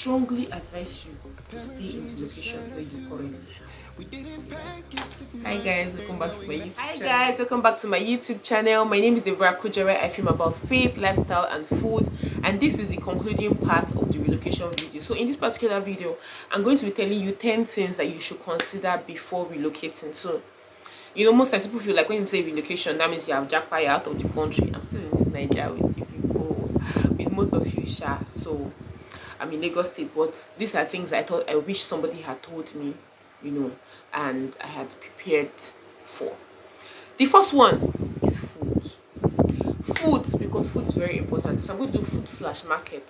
strongly advise you to stay in the location where you currently have. Hi guys, welcome back to my YouTube channel. Hi guys, welcome back to my YouTube channel. My name is Lara.ng, where I film about faith, lifestyle, and food. And this is the concluding part of the relocation video. So in this particular video, I'm going to be telling you 10 things that you should consider before relocating. So, most times people feel like when you say relocation, that means you have jackpot out of the country. I'm still in this Nigeria with you people, with most of you, Sha. So I'm in Lagos State, but these are things I thought I wish somebody had told me, and I had prepared for. The first one is food. Food, because food is very important. So I'm going to do food / market.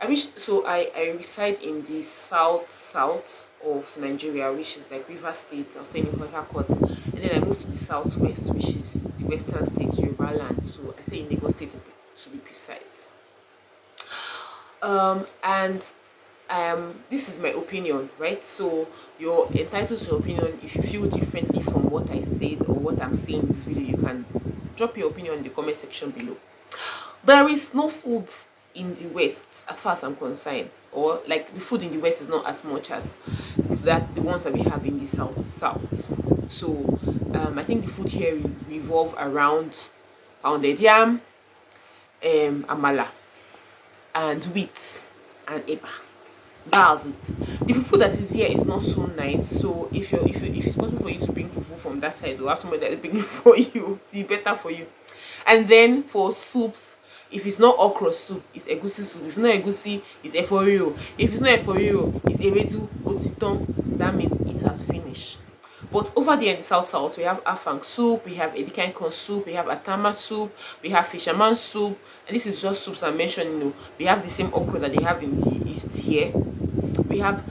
I reside in the south of Nigeria, which is like River State. I was staying in Port Harcourt, and then I moved to the southwest, which is the western state, Yoruba land. So I stay in Lagos State to be precise. This is my opinion, right? So you're entitled to your opinion. If you feel differently from what I said or what I'm saying in this video, you can drop your opinion in the comment section below. There is no food in the west as far as I'm concerned, or like the food in the west is not as much as that the ones that we have in the south. So I think the food here revolve around pounded yam, amala, and wheat and eba. That's it. The fufu that is here is not so nice. So if it's possible for you to bring fufu from that side, or have somebody that is bringing for you, the better for you. And then for soups, if it's not okra soup, it's egusi soup. If it's not egusi, it's eforiyo. If it's not eforiyo, it's ewedu otiton. That means it has finished. But over there in the south, we have afang soup, we have edikan corn soup, we have atama soup, we have fisherman soup, and this is just soups I mentioned. We have the same okra that they have in the east here. We have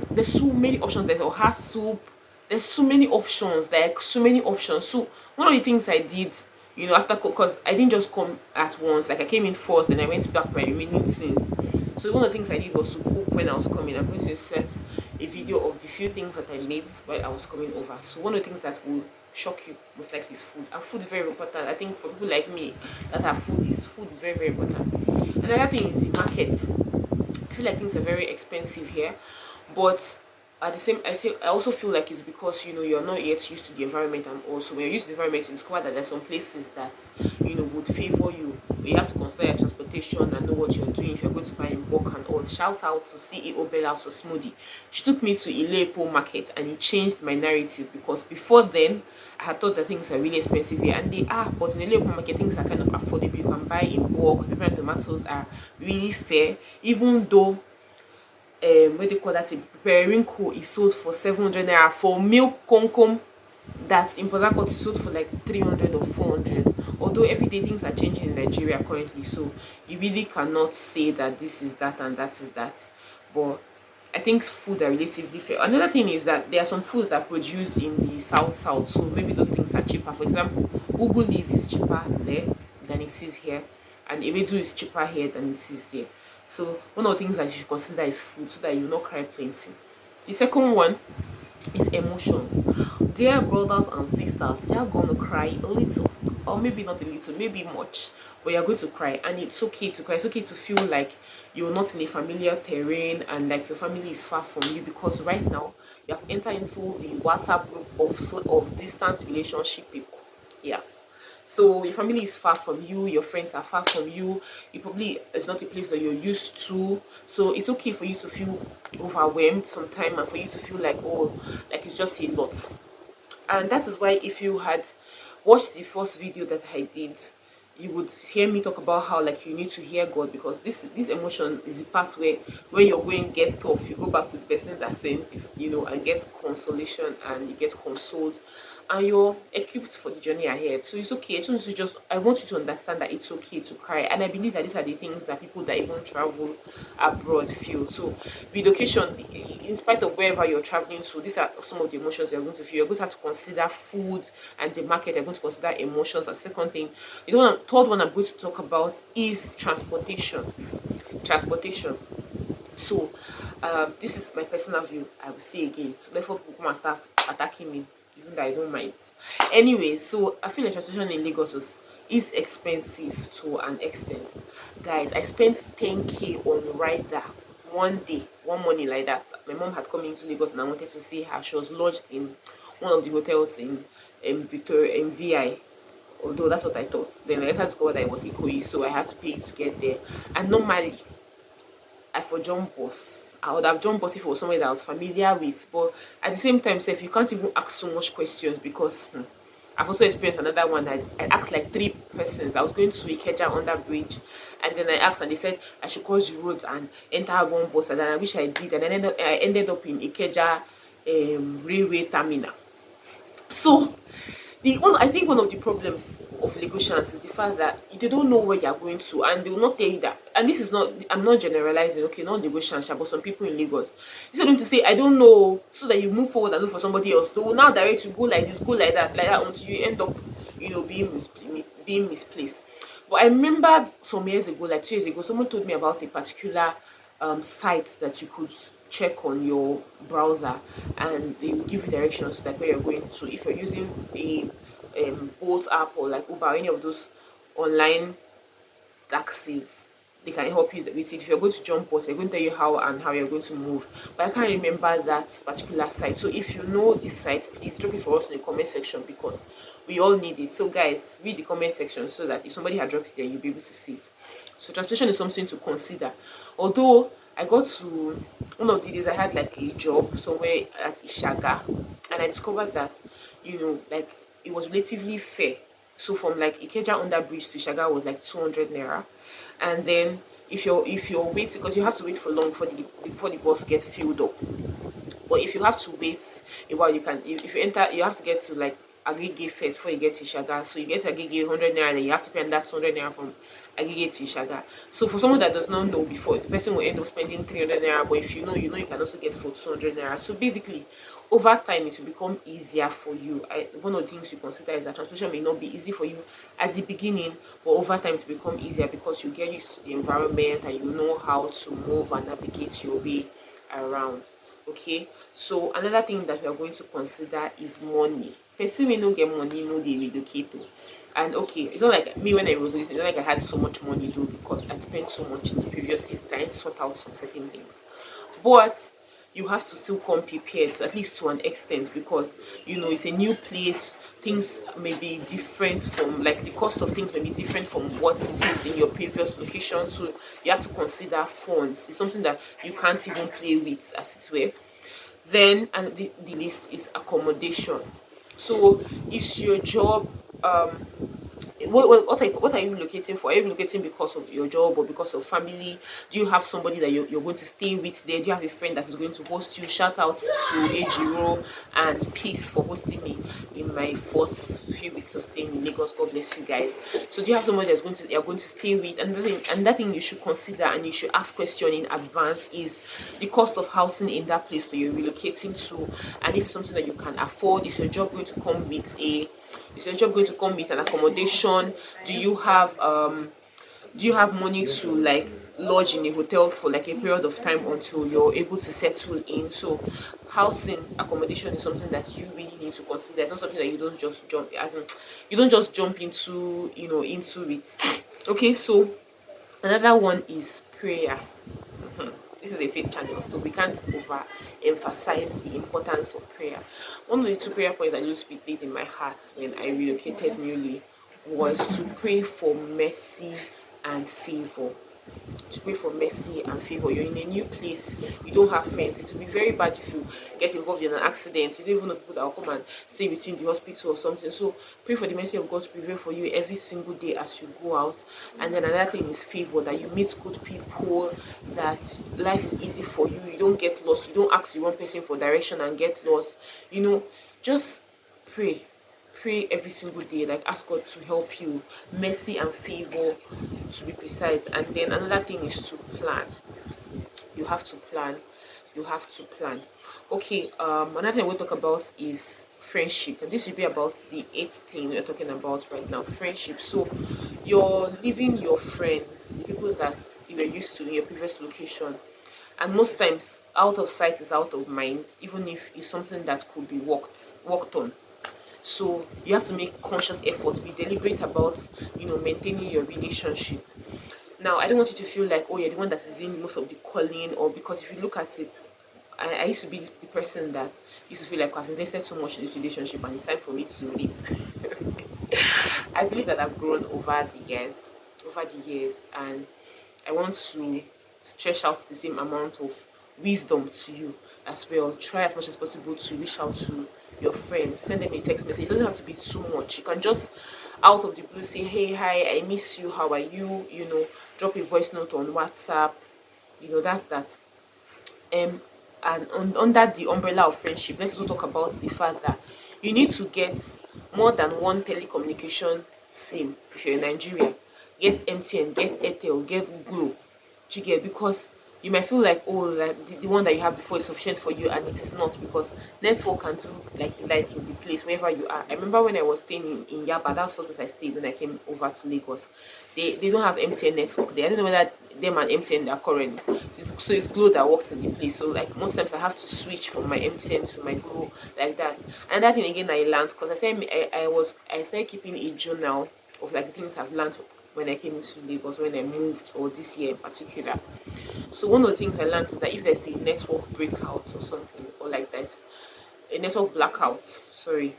there's so many options. There's oha soup. There's so many options. So one of the things I did, after, because I didn't just come at once. Like I came in first, and I went back my remaining things. So one of the things I did was to cook when I was coming. I'm going to set a video of the few things that I made while I was coming over. So one of the things that will shock you most likely is food. And food is very important. I think for people like me that have food is very, very important. Another thing is the market. I feel like things are very expensive here, but at the same, I also feel like it's because you're not yet used to the environment, and also when you're used to the environment, you discover that there's some places that would favor you. But you have to consider your transportation and know what you're doing if you're going to buy in bulk and all. Shout out to CEO Bella for Smoothie. She took me to Ilepo market, and it changed my narrative, because before then I had thought that things are really expensive here, and they are, but in Ilepo market things are kind of affordable. You can buy in bulk. Different tomatoes are really fair, even though what they call that, a periwinkle is sold for 700 naira. For milk concom that in Port Harcourt is sold for like 300 or 400. Although everyday things are changing in Nigeria currently, so you really cannot say that this is that and that is that. But I think food are relatively fair. Another thing is that there are some food that are produced in the south, so maybe those things are cheaper. For example, ugu leaf is cheaper there than it is here, and ewedu is cheaper here than it is there. So one of the things that you should consider is food, so that you will not cry plenty. The second one is emotions. Dear brothers and sisters, you are going to cry a little, or maybe not a little, maybe much, but you're going to cry, and it's okay to cry. It's okay to feel like you're not in a familiar terrain and like your family is far from you, because right now you have entered into the WhatsApp group of distant relationship people. Yes. So your family is far from you, your friends are far from you, it's not a place that you're used to. So it's okay for you to feel overwhelmed sometimes, and for you to feel like, oh, like it's just a lot. And that is why if you had watched the first video that I did, you would hear me talk about how like you need to hear God, because this emotion is the part where when you're going get tough, you go back to the person that sent you, and get consolation, and you get consoled, and you're equipped for the journey ahead. So it's okay. I want you to understand that it's okay to cry, and I believe that these are the things that people that even travel abroad feel. So relocation, in spite of wherever you're traveling to, these are some of the emotions you're going to feel. You're going to have to consider food and the market. You're going to consider emotions. And second thing, third one I'm going to talk about is transportation. So this is my personal view. I will say again, so therefore people come and start attacking me, even though I don't mind. Anyway, so I feel like transportation in Lagos is expensive to an extent. Guys, I spent 10k on rider one day, one morning like that, my mom had come into Lagos and I wanted to see her. She was lodged in one of the hotels in Victoria, VI, although that's what I thought. Then I later discovered that it was Ikoyi, so I had to pay to get there. And normally, I for jump bus. I would have jumped bus if it was somewhere that I was familiar with. But at the same time, if you can't even ask so much questions because I've also experienced another one that I asked like 3 persons. I was going to Ikeja under bridge, and then I asked, and they said I should cross the road and enter one bus, and then I wish I did, and then I ended up in Ikeja railway terminal. So I think one of the problems of Lagosians is the fact that they don't know where you're going to, and they will not tell you that. And this is not, I'm not generalizing, okay, not Lagosians, but some people in Lagos. Instead of them to say, I don't know, so that you move forward and look for somebody else, they will now direct you, go like this, go like that, until you end up, being misplaced. But I remembered some years ago, like 2 years ago, someone told me about a particular site that you could check on your browser, and they will give you directions like where you're going to. If you're using a Bolt app or like Uber or any of those online taxis, they can help you with it. If you're going to jump bus, they're going to tell you how you're going to move. But I can't remember that particular site. So if you know this site, please drop it for us in the comment section, because we all need it. So guys, read the comment section so that if somebody had dropped it there, you'll be able to see it. So transportation is something to consider. Although I got to one of the days I had like a job somewhere at Ishaga, and I discovered that like it was relatively fair. So from like Ikeja under bridge to Ishaga was like 200 naira, and then if you're waiting, because you have to wait for long before the bus gets filled up. But if you have to wait a while, you can. If you enter, you have to get to like Agege first before you get to Ishaga. So you get to Agege 100 naira, then you have to pay another 200 naira from Agege to Ishaga. So for someone that does not know before, the person will end up spending 300 naira. But if you know, you can also get for 200 naira. So basically, over time, it will become easier for you. One of the things you consider is that transportation may not be easy for you at the beginning, but over time it will become easier because you get used to the environment and you know how to move and navigate your way around. Okay, so another thing that we are going to consider is money. Person may not get money, no, they relocate to. And okay, it's not like me when I was it's not like I had so much money though, because I spent so much in the previous years trying to sort out some certain things. But you have to still come prepared, at least to an extent, because it's a new place. Things may be different from, like, the cost of things may be different from what it is in your previous location. So you have to consider funds. It's something that you can't even play with, as it were. Then, and the list is accommodation. So is your job what are you relocating for? Are you relocating because of your job or because of family? Do you have somebody that you're going to stay with there? Do you have a friend that is going to host you? Shout out to Ejiro and Peace for hosting me in my first few weeks of staying in Lagos. God bless you guys. So do you have somebody you're going to stay with? And that thing you should consider and you should ask question in advance is the cost of housing in that place that you're relocating to, and if it's something that you can afford. Is your job going to come with an accommodation? Do you have money to like lodge in a hotel for like a period of time until you're able to settle in? So housing accommodation is something that you really need to consider. It's not something that you don't just jump into it. Okay, so another one is prayer. This is a faith channel, so we can't overemphasize the importance of prayer. One of the 2 prayer points that just did in my heart when I relocated newly was to pray for mercy and favor. To pray for mercy and favor. You're in a new place, you don't have friends. It will be very bad if you get involved in an accident. You don't even know people that will come and stay with you in the hospital or something. So pray for the mercy of God to prevail for you every single day as you go out. And then another thing is favor, that you meet good people, that life is easy for you, you don't get lost, you don't ask the wrong person for direction and get lost. Just pray every single day, like ask God to help you, mercy and favor, to be precise. And then another thing is to plan. You have to plan. Okay, another thing we'll talk about is friendship, and this will be about the 8th thing we're talking about right now, friendship. So you're leaving your friends, the people that you were used to in your previous location, and most times out of sight is out of mind, even if it's something that could be worked on. So you have to make conscious effort, be deliberate about maintaining your relationship. Now, I don't want you to feel like, oh, you're the one that is doing most of the calling, or because if you look at it, I used to be the person that used to feel like I've invested so much in this relationship and it's time for me to leave. I believe that I've grown over the years, and I want to stretch out the same amount of wisdom to you as well. Try as much as possible to reach out to your friends, send them a text message. It doesn't have to be too much. You can just out of the blue say, hey, hi, I miss you, how are you? Drop a voice note on WhatsApp. That's that. And under the umbrella of friendship, let's also talk about the fact that you need to get more than one telecommunication sim. If you're in Nigeria, get MTN, get Airtel, get Glo. Do you get? Because you might feel like, oh, like the one that you have before is sufficient for you, and it is not, because network can do like you like in the place wherever you are. I remember when I was staying in Yaba, that's the first place I stayed when I came over to Lagos. They don't have MTN network there. I don't know whether them and MTN are current. So it's Glo that works in the place. So like most times I have to switch from my MTN to my Glo like that. And that thing again I learned, because I started keeping a journal of like the things I've learned when I came into Lagos, when I moved, or this year in particular. So one of the things I learned is that if there's a network breakout or something, or like there's a network blackout, sorry,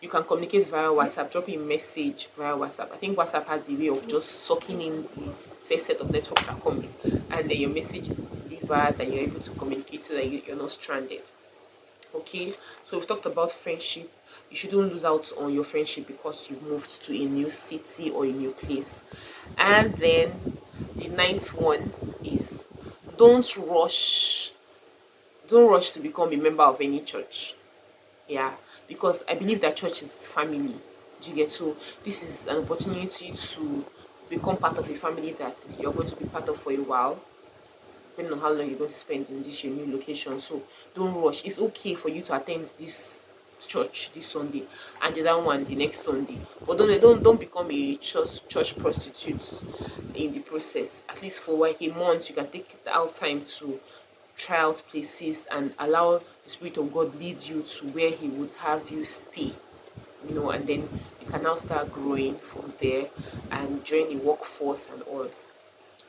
you can communicate via WhatsApp, drop a message via WhatsApp. I think WhatsApp has a way of just sucking in the first set of network that come in, and then your message is delivered, and you're able to communicate so that you're not stranded. Okay, so we've talked about friendship. You shouldn't lose out on your friendship because you've moved to a new city or a new place. And then the ninth one is don't rush don't rush to become a member of any church. Yeah, because I believe that church is family. Do you get? So this is an opportunity to become part of a family that you're going to be part of for a while, depending on how long you're going to spend in this your new location. So don't rush. It's okay for you to attend this church this Sunday and the other one the next Sunday. But don't become a church prostitute in the process. At least for like a month, you can take out time to try out places and allow the Spirit of God lead you to where He would have you stay. And then you can now start growing from there and join the workforce and all.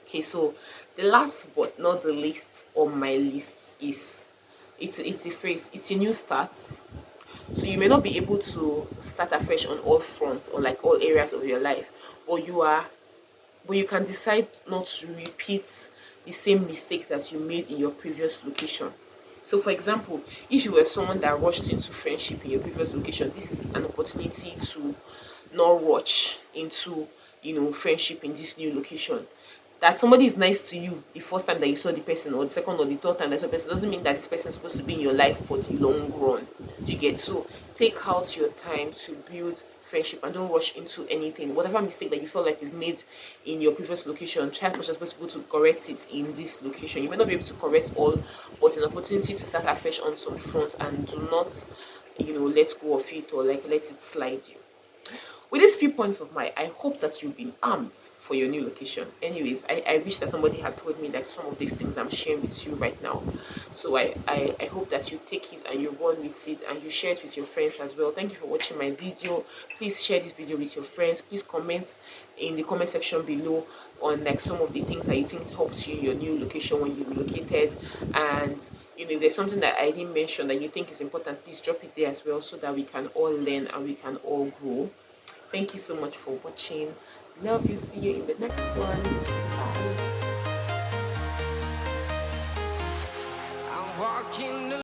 Okay, so the last but not the least on my list is it's a phrase, it's a new start. So you may not be able to start afresh on all fronts or like all areas of your life, but you can decide not to repeat the same mistakes that you made in your previous location. So for example, if you were someone that rushed into friendship in your previous location, this is an opportunity to not rush into friendship in this new location. That somebody is nice to you the first time that you saw the person, or the second or the third time that you saw the person, doesn't mean that this person is supposed to be in your life for the long run. Do you get? So take out your time to build friendship and don't rush into anything. Whatever mistake that you feel like you've made in your previous location, try as much as possible to correct it in this location. You may not be able to correct all, but an opportunity to start afresh on some front, and do not let go of it or like let it slide you. With these few points of mine, I hope that you've been armed for your new location. Anyways, I wish that somebody had told me like some of these things I'm sharing with you right now. So I hope that you take it and you run with it and you share it with your friends as well. Thank you for watching my video. Please share this video with your friends. Please comment in the comment section below on like some of the things that you think helped you in your new location when you relocated. And if there's something that I didn't mention that you think is important, please drop it there as well, so that we can all learn and we can all grow. Thank you so much for watching. Love you. See you in the next one. Bye. I'm walking